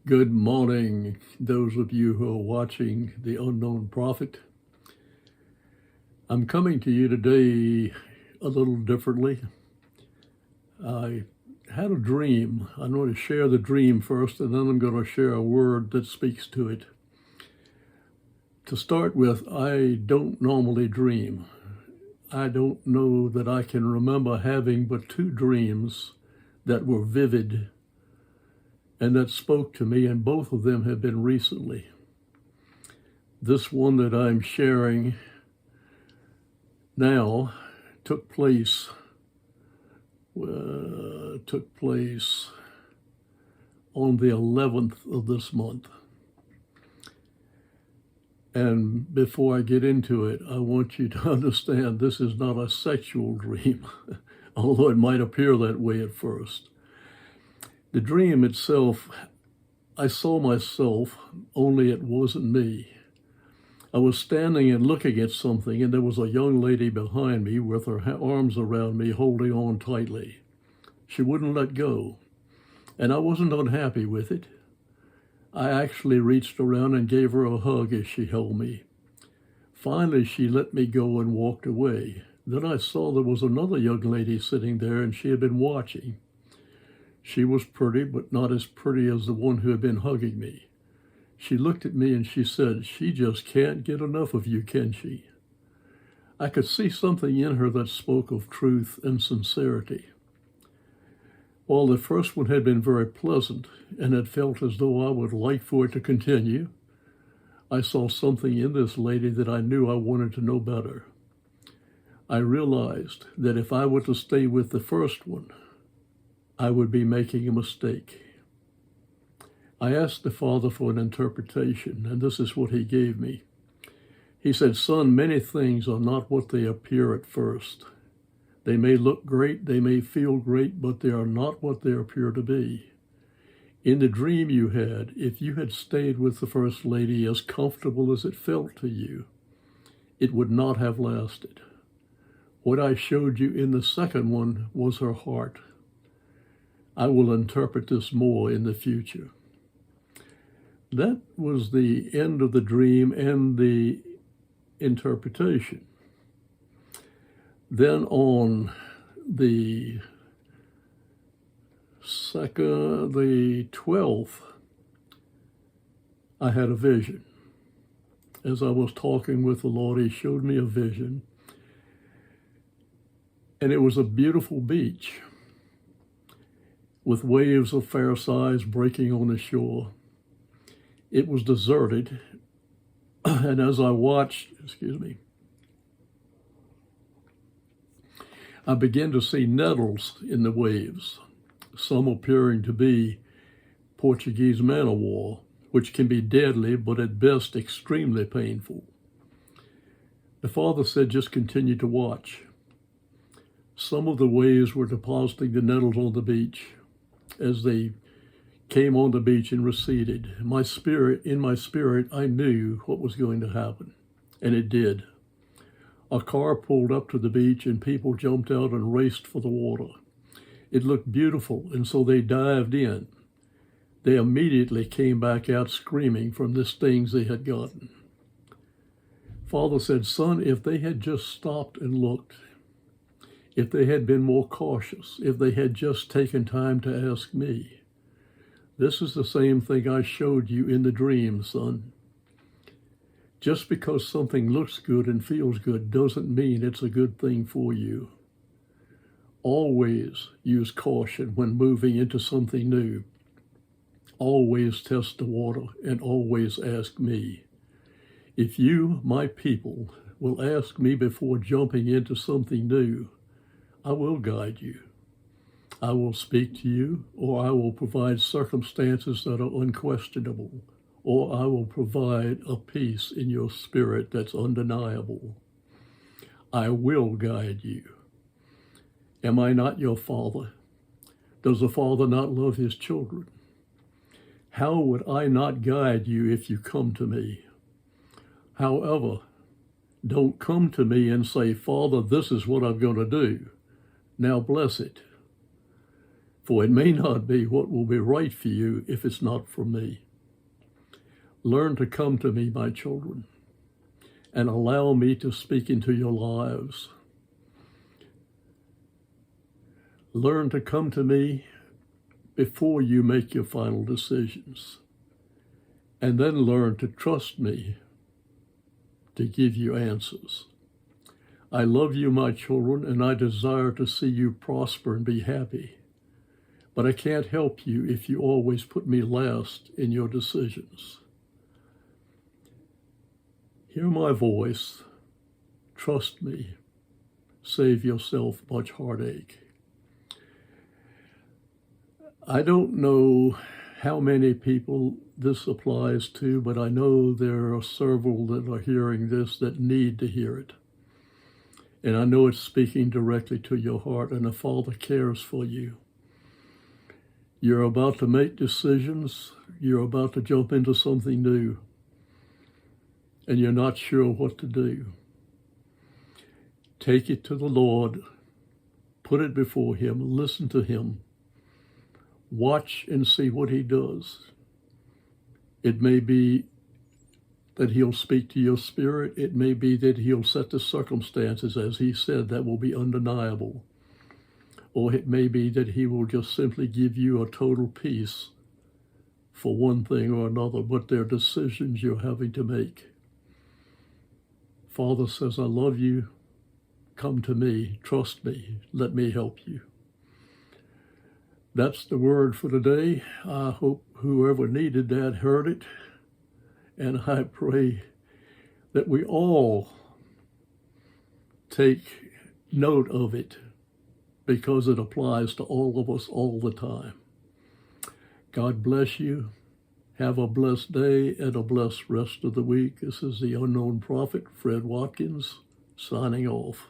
Good morning, those of you who are watching The Unknown Prophet. I'm coming to you today a little differently. I had a dream. I'm going to share the dream first, and then I'm going to share a word that speaks to it. To start with, I don't normally dream. I don't know that I can remember having but two dreams that were vivid and that spoke to me, and both of them have been recently. This one that I'm sharing now took place on the 11th of this month. And before I get into it, I want you to understand this is not a sexual dream, although it might appear that way at first. The dream itself, I saw myself, only it wasn't me. I was standing and looking at something, and there was a young lady behind me with her arms around me, holding on tightly. She wouldn't let go, and I wasn't unhappy with it. I actually reached around and gave her a hug as she held me. Finally, she let me go and walked away. Then I saw there was another young lady sitting there, and she had been watching. She was pretty, but not as pretty as the one who had been hugging me. She looked at me and she said, "She just can't get enough of you, can she?" I could see something in her that spoke of truth and sincerity. While the first one had been very pleasant and had felt as though I would like for it to continue, I saw something in this lady that I knew I wanted to know better. I realized that if I were to stay with the first one, I would be making a mistake. I asked the Father for an interpretation, and this is what he gave me. He said, "Son, many things are not what they appear at first. They may look great, they may feel great, but they are not what they appear to be. In the dream you had, if you had stayed with the First Lady as comfortable as it felt to you, it would not have lasted. What I showed you in the second one was her heart. I will interpret this more in the future." That was the end of the dream and the interpretation. Then on the 12th, I had a vision. As I was talking with the Lord, he showed me a vision. And it was a beautiful beach with waves of fair size breaking on the shore. It was deserted, and as I watched, I began to see nettles in the waves, some appearing to be Portuguese man-o-war, which can be deadly, but at best extremely painful. The Father said, "Just continue to watch." Some of the waves were depositing the nettles on the beach. As they came on the beach and receded, in my spirit, I knew what was going to happen, and it did. A car pulled up to the beach and people jumped out and raced for the water. It looked beautiful, and so they dived in. They immediately came back out screaming from the stings they had gotten. Father said, "Son, if they had just stopped and looked, if they had been more cautious, if they had just taken time to ask me, this is the same thing I showed you in the dream, son. Just because something looks good and feels good doesn't mean it's a good thing for you. Always use caution when moving into something new. Always test the water and always ask me. If you, my people, will ask me before jumping into something new, I will guide you. I will speak to you, or I will provide circumstances that are unquestionable, or I will provide a peace in your spirit that's undeniable. I will guide you. Am I not your Father? Does a father not love his children? How would I not guide you if you come to me? However, don't come to me and say, "Father, this is what I'm going to do. Now bless it." For it may not be what will be right for you if it's not from me. Learn to come to me, my children, and allow me to speak into your lives. Learn to come to me before you make your final decisions, and then learn to trust me to give you answers. I love you, my children, and I desire to see you prosper and be happy. But I can't help you if you always put me last in your decisions. Hear my voice. Trust me. Save yourself much heartache. I don't know how many people this applies to, but I know there are several that are hearing this that need to hear it. And I know it's speaking directly to your heart, and the Father cares for you. You're about to make decisions. You're about to jump into something new, and you're not sure what to do. Take it to the Lord. Put it before Him. Listen to Him. Watch and see what He does. It may be that He'll speak to your spirit. It may be that He'll set the circumstances, as He said, that will be undeniable. Or it may be that He will just simply give you a total peace for one thing or another, but they're decisions you're having to make. Father says, I love you. Come to me. Trust me. Let me help you. That's the word for today. I hope whoever needed that heard it. And I pray that we all take note of it, because it applies to all of us all the time. God bless you. Have a blessed day and a blessed rest of the week. This is the Unknown Prophet, Fred Watkins, signing off.